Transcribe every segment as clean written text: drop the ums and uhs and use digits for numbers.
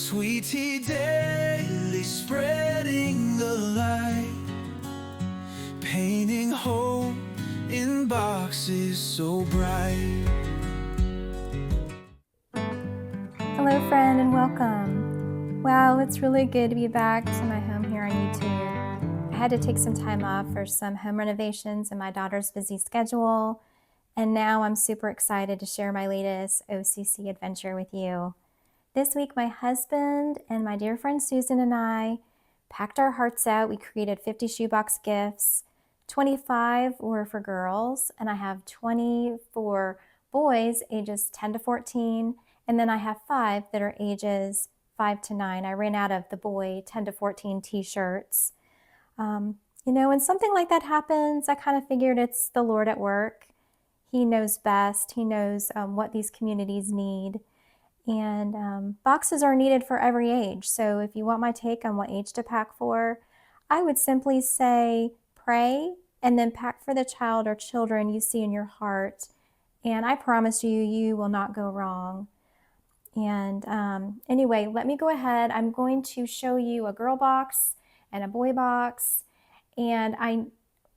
Sweet tea daily, spreading the light, painting hope in boxes so bright. Hello friend and welcome. Wow, it's really good to be back to my home here on YouTube. I had to take some time off for some home renovations and my daughter's busy schedule, and now I'm super excited to share my latest OCC adventure with you. This week my husband and my dear friend Susan and I packed our hearts out. We created 50 shoebox gifts. 25 were for girls, and I have 20 for boys ages 10 to 14, and then I have 5 that are ages 5 to 9. I ran out of the boy 10 to 14 t-shirts. When something like that happens, I kind of figured it's the Lord at work. He knows best. He knows what these communities need. And boxes are needed for every age. So if you want my take on what age to pack for, I would simply say pray and then pack for the child or children you see in your heart. And I promise you, you will not go wrong. And anyway, let me go ahead. I'm going to show you a girl box and a boy box. And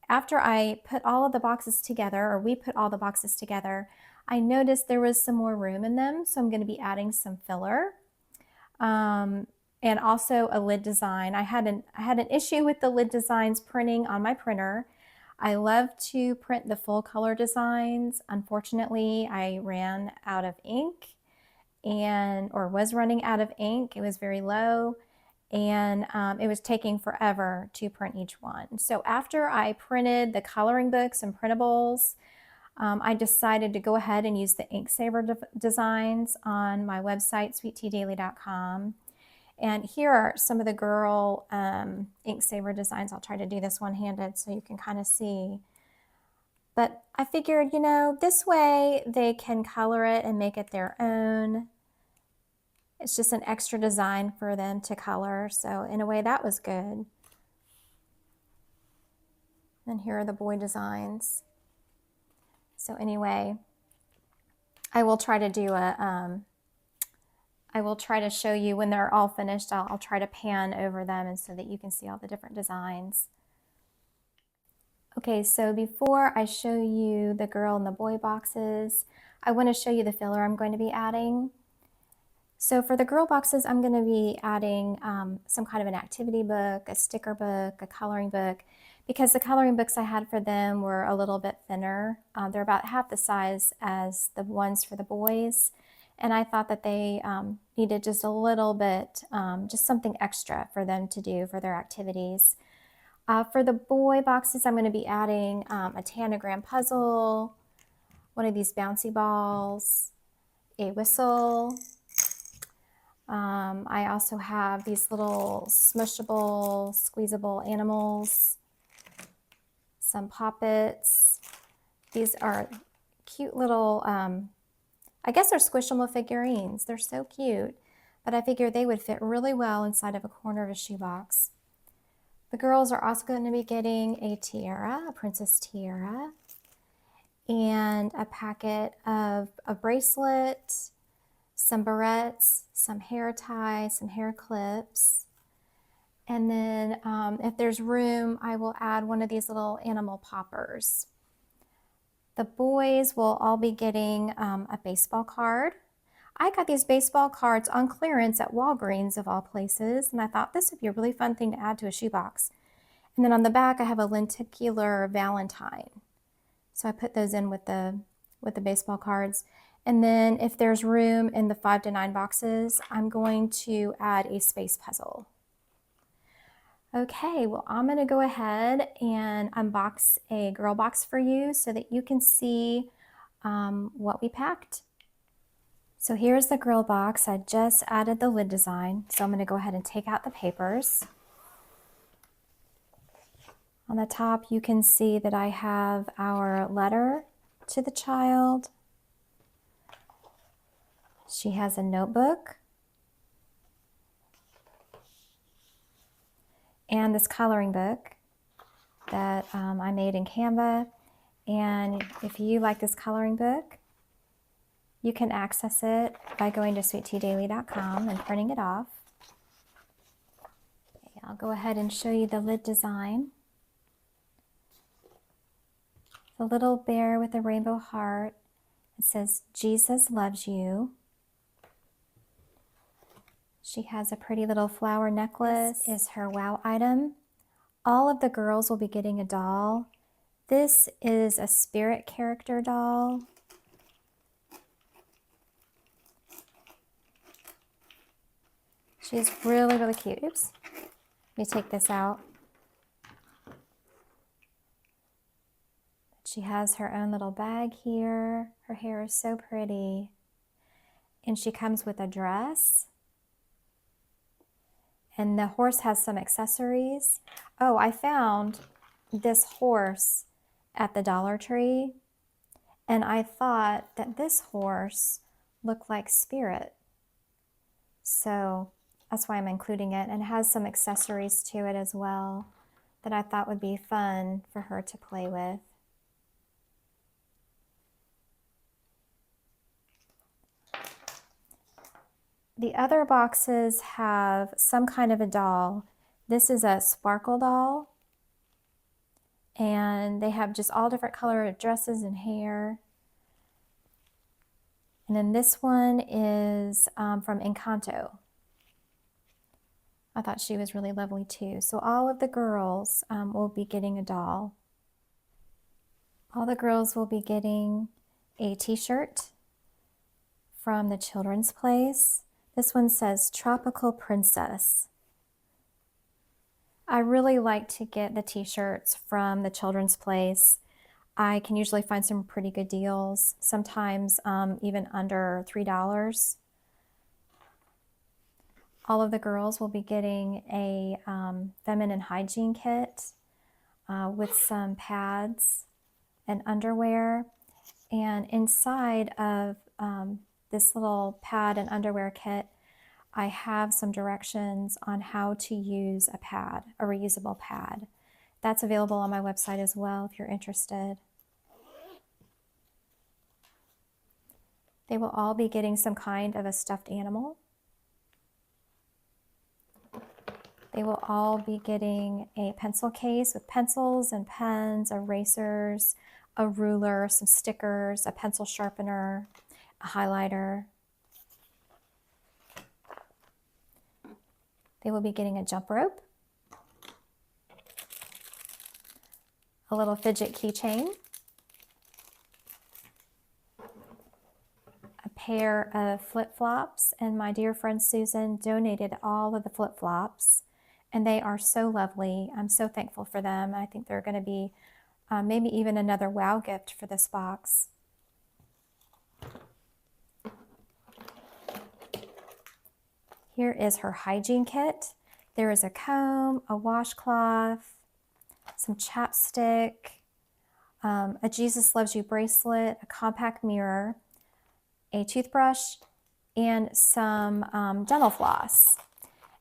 after I put all of the boxes together, or we put all the boxes together, I noticed there was some more room in them, so I'm going to be adding some filler and also a lid design. I had an issue with the lid designs printing on my printer. I love to print the full color designs. Unfortunately, I ran out of ink or was running out of ink. It was very low, and it was taking forever to print each one. So after I printed the coloring books and printables, I decided to go ahead and use the ink saver designs on my website, sweetteadaily.com. And here are some of the girl ink saver designs. I'll try to do this one-handed so you can kind of see. But I figured, this way they can color it and make it their own. It's just an extra design for them to color. So in a way, that was good. And here are the boy designs. So anyway, I will try to do I will try to show you when they're all finished. I'll try to pan over them and so that you can see all the different designs. Okay, so before I show you the girl and the boy boxes, I want to show you the filler I'm going to be adding. So for the girl boxes, I'm going to be adding some kind of an activity book, a sticker book, a coloring book, because the coloring books I had for them were a little bit thinner. They're about half the size as the ones for the boys, and I thought that they needed just a little bit, just something extra for them to do for their activities. For the boy boxes, I'm going to be adding a tanagram puzzle, one of these bouncy balls, a whistle. I also have these little smushable, squeezable animals, some poppets. These are cute little, I guess they're squishable figurines. They're so cute, but I figured they would fit really well inside of a corner of a shoebox. The girls are also going to be getting a tiara, a princess tiara, and a packet of a bracelet, some barrettes, some hair ties, some hair clips. And then if there's room, I will add one of these little animal poppers. The boys will all be getting a baseball card. I got these baseball cards on clearance at Walgreens of all places, and I thought this would be a really fun thing to add to a shoebox. And then on the back, I have a lenticular Valentine. So I put those in with the baseball cards. And then if there's room in the 5 to 9 boxes, I'm going to add a space puzzle. Okay, well, I'm going to go ahead and unbox a girl box for you so that you can see what we packed. So here's the girl box. I just added the lid design, so I'm going to go ahead and take out the papers. On the top, you can see that I have our letter to the child. She has a notebook and this coloring book that I made in Canva. And if you like this coloring book, you can access it by going to sweetteadaily.com and printing it off. I'll go ahead and show you the lid design. The little bear with a rainbow heart. It says, Jesus loves you. She has a pretty little flower necklace. This is her wow item. All of the girls will be getting a doll. This is a spirit character doll. She's really, really cute. Oops. Let me take this out. She has her own little bag here. Her hair is so pretty. And she comes with a dress. And the horse has some accessories. Oh, I found this horse at the Dollar Tree. And I thought that this horse looked like Spirit. So that's why I'm including it. And it has some accessories to it as well that I thought would be fun for her to play with. The other boxes have some kind of a doll. This is a sparkle doll. And they have just all different color dresses and hair. And then this one is from Encanto. I thought she was really lovely too. So all of the girls will be getting a doll. All the girls will be getting a t-shirt from the Children's Place. This one says Tropical Princess. I really like to get the t-shirts from the Children's Place. I can usually find some pretty good deals, sometimes even under $3. All of the girls will be getting a feminine hygiene kit with some pads and underwear. And inside of this little pad and underwear kit, I have some directions on how to use a pad, a reusable pad. That's available on my website as well if you're interested. They will all be getting some kind of a stuffed animal. They will all be getting a pencil case with pencils and pens, erasers, a ruler, some stickers, a pencil sharpener, a highlighter. They will be getting a jump rope, a little fidget keychain, a pair of flip-flops, and my dear friend Susan donated all of the flip-flops, and they are so lovely. I'm so thankful for them. I think they're going to be maybe even another wow gift for this box. Here is her hygiene kit. There is a comb, a washcloth, some chapstick, a Jesus Loves You bracelet, a compact mirror, a toothbrush, and some dental floss.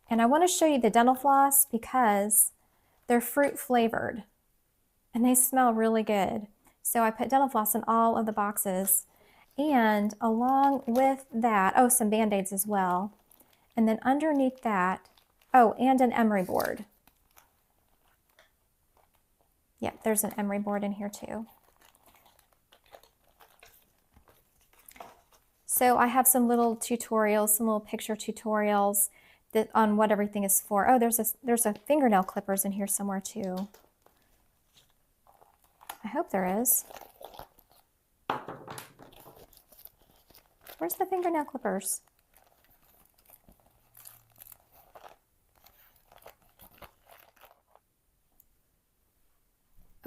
And I want to show you the dental floss because they're fruit flavored and they smell really good. So I put dental floss in all of the boxes, and along with that, oh, some Band-Aids as well. And then underneath that, oh, and an emery board. Yeah, there's an emery board in here too. So I have some little tutorials, some little picture tutorials that on what everything is for. Oh, there's a fingernail clippers in here somewhere too. I hope there is. Where's the fingernail clippers?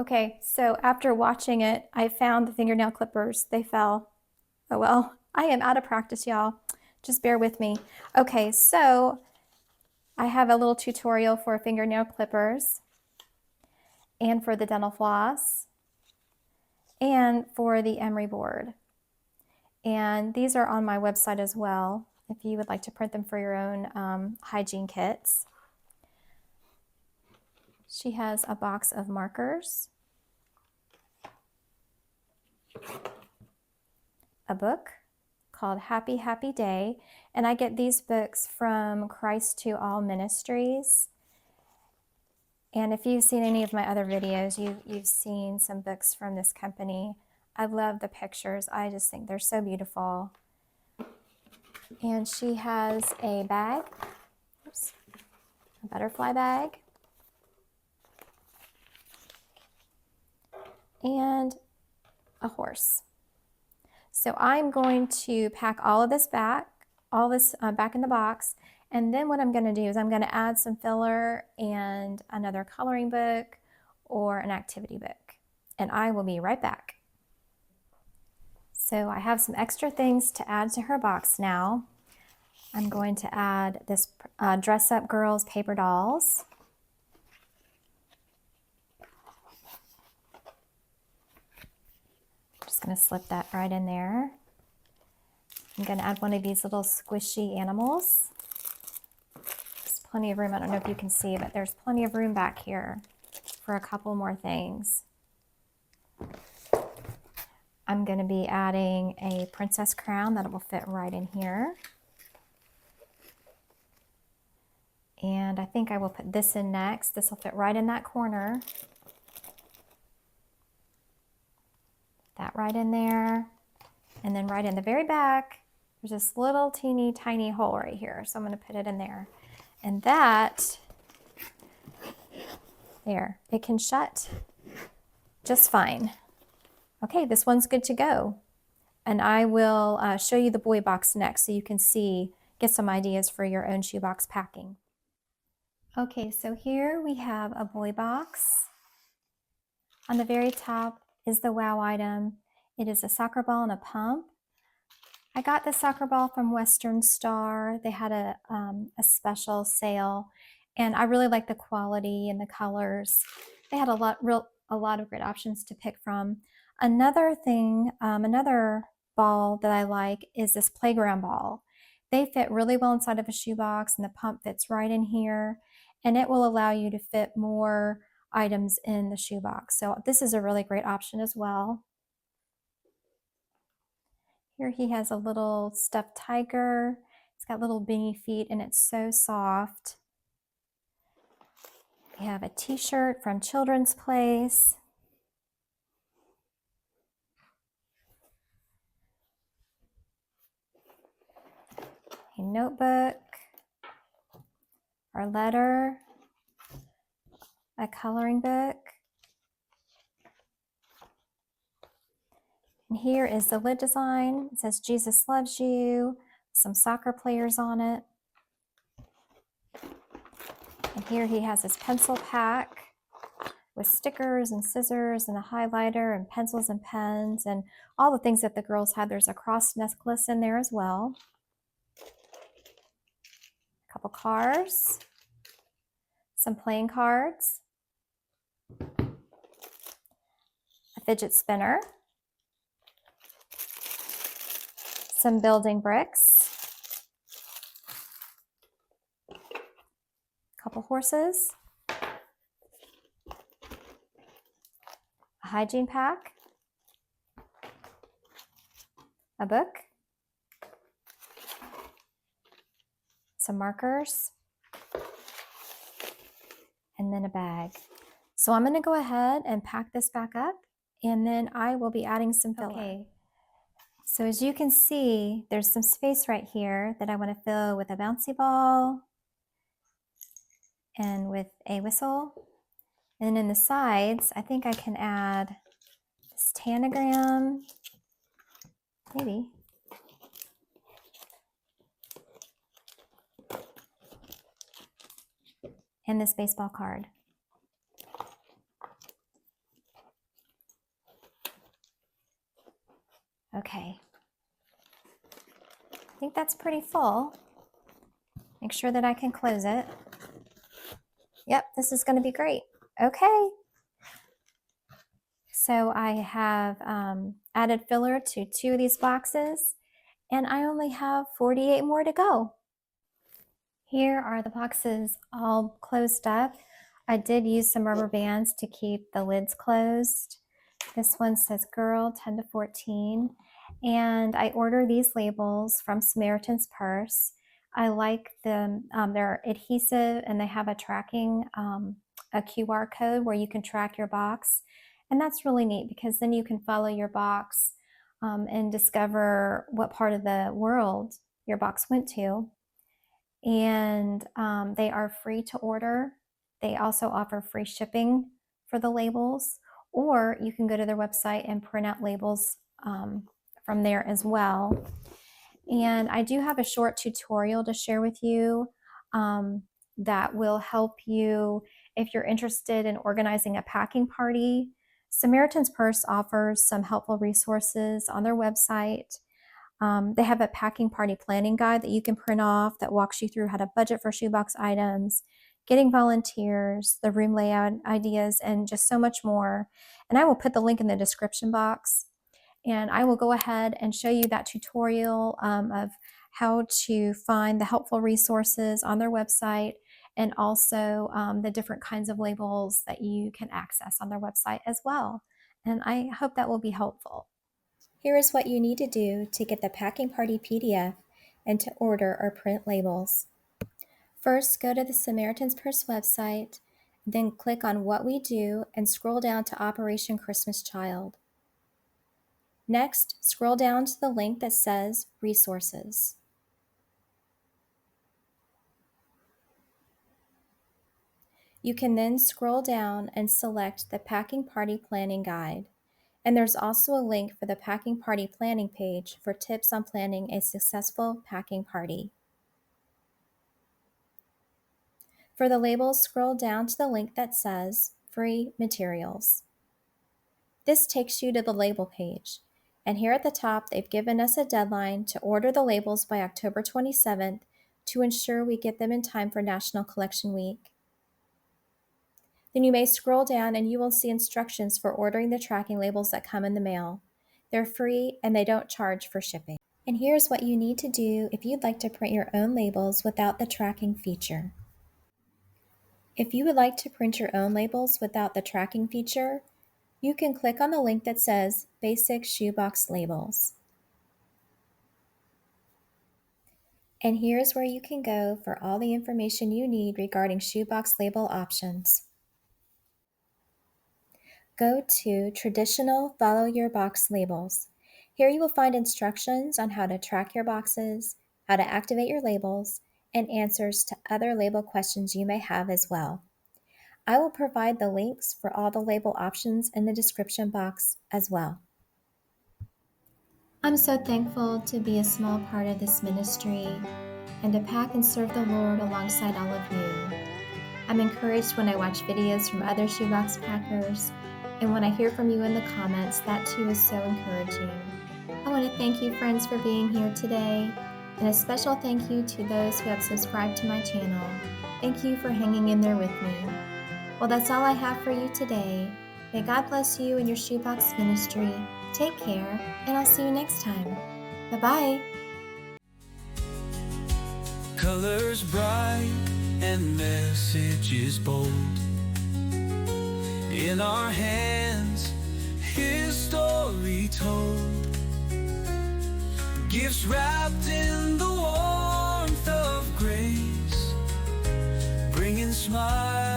Okay, so after watching it, I found the fingernail clippers. They fell. Oh well, I am out of practice, y'all. Just bear with me. Okay, so I have a little tutorial for fingernail clippers and for the dental floss and for the emery board. And these are on my website as well if you would like to print them for your own hygiene kits. She has a box of markers, a book called Happy Happy Day, and I get these books from Christ to All Ministries, And if you've seen any of my other videos, you've seen some books from this company. I love the pictures. I just think they're so beautiful. And she has a bag, oops, a butterfly bag, and a horse. So I'm going to pack all of this back, back in the box. And then what I'm going to do is I'm going to add some filler and another coloring book or an activity book. And I will be right back. So I have some extra things to add to her box now. I'm going to add this Dress Up Girls paper dolls. Just going to slip that right in there. I'm going to add one of these little squishy animals. There's plenty of room. I don't know if you can see, but there's plenty of room back here for a couple more things. I'm going to be adding a princess crown that will fit right in here. And I think I will put this in next. This will fit right in that corner. That right in there. And then right in the very back, there's this little teeny tiny hole right here. So I'm going to put it in there. And that, there, it can shut just fine. Okay, this one's good to go. And I will show you the boy box next so you can see, get some ideas for your own shoebox packing. Okay, so here we have a boy box. On the very top is the wow item. It is a soccer ball and a pump. I got the soccer ball from Western Star. They had a special sale, and I really like the quality and the colors. They had a lot of great options to pick from. Another thing, another ball that I like is this playground ball. They fit really well inside of a shoebox, and the pump fits right in here, and it will allow you to fit more items in the shoebox. So this is a really great option as well. Here he has a little stuffed tiger. It's got little binny feet and it's so soft. We have a t-shirt from Children's Place. A notebook, our letter, a coloring book. And here is the lid design. It says Jesus loves you, some soccer players on it. And here he has his pencil pack with stickers and scissors and a highlighter and pencils and pens and all the things that the girls had. There's a cross necklace in there as well. A couple cars, some playing cards, a fidget spinner, some building bricks, a couple horses, a hygiene pack, a book, some markers, and then a bag. So I'm going to go ahead and pack this back up, and then I will be adding some filler. Okay. So as you can see, there's some space right here that I want to fill with a bouncy ball and with a whistle. And in the sides, I think I can add this tanagram, maybe. And this baseball card. Okay. I think that's pretty full. Make sure that I can close it. Yep, this is going to be great. Okay. So I have added filler to 2 of these boxes, and I only have 48 more to go. Here are the boxes all closed up. I did use some rubber bands to keep the lids closed. This one says girl 10 to 14, and I ordered these labels from Samaritan's Purse. I like them, they're adhesive and they have a tracking a QR code where you can track your box. And that's really neat because then you can follow your box and discover what part of the world your box went to. And they are free to order. They also offer free shipping for the labels, or you can go to their website and print out labels from there as well. And I do have a short tutorial to share with you that will help you if you're interested in organizing a packing party. Samaritan's Purse offers some helpful resources on their website. They have a packing party planning guide that you can print off that walks you through how to budget for shoebox items, getting volunteers, the room layout ideas, and just so much more. And I will put the link in the description box. And I will go ahead and show you that tutorial of how to find the helpful resources on their website, and also the different kinds of labels that you can access on their website as well. And I hope that will be helpful. Here is what you need to do to get the Packing Party PDF and to order or print labels. First, go to the Samaritan's Purse website, then click on What We Do and scroll down to Operation Christmas Child. Next, scroll down to the link that says Resources. You can then scroll down and select the Packing Party Planning Guide. And there's also a link for the Packing Party Planning page for tips on planning a successful packing party. For the labels, scroll down to the link that says Free Materials. This takes you to the label page. And here at the top, they've given us a deadline to order the labels by October 27th to ensure we get them in time for National Collection Week. Then you may scroll down and you will see instructions for ordering the tracking labels that come in the mail. They're free and they don't charge for shipping. And here's what you need to do if you'd like to print your own labels without the tracking feature. If you would like to print your own labels without the tracking feature, you can click on the link that says Basic Shoebox Labels. And here's where you can go for all the information you need regarding shoebox label options. Go to Traditional Follow Your Box Labels. Here you will find instructions on how to track your boxes, how to activate your labels, and answers to other label questions you may have as well. I will provide the links for all the label options in the description box as well. I'm so thankful to be a small part of this ministry and to pack and serve the Lord alongside all of you. I'm encouraged when I watch videos from other shoebox packers, and when I hear from you in the comments, that too is so encouraging. I want to thank you, friends, for being here today, and a special thank you to those who have subscribed to my channel. Thank you for hanging in there with me. Well, that's all I have for you today. May God bless you in your shoebox ministry. Take care, and I'll see you next time. Bye-bye. Colors bright and messages bold. In our hands, His story told. Gifts wrapped in the warmth of grace, bringing smiles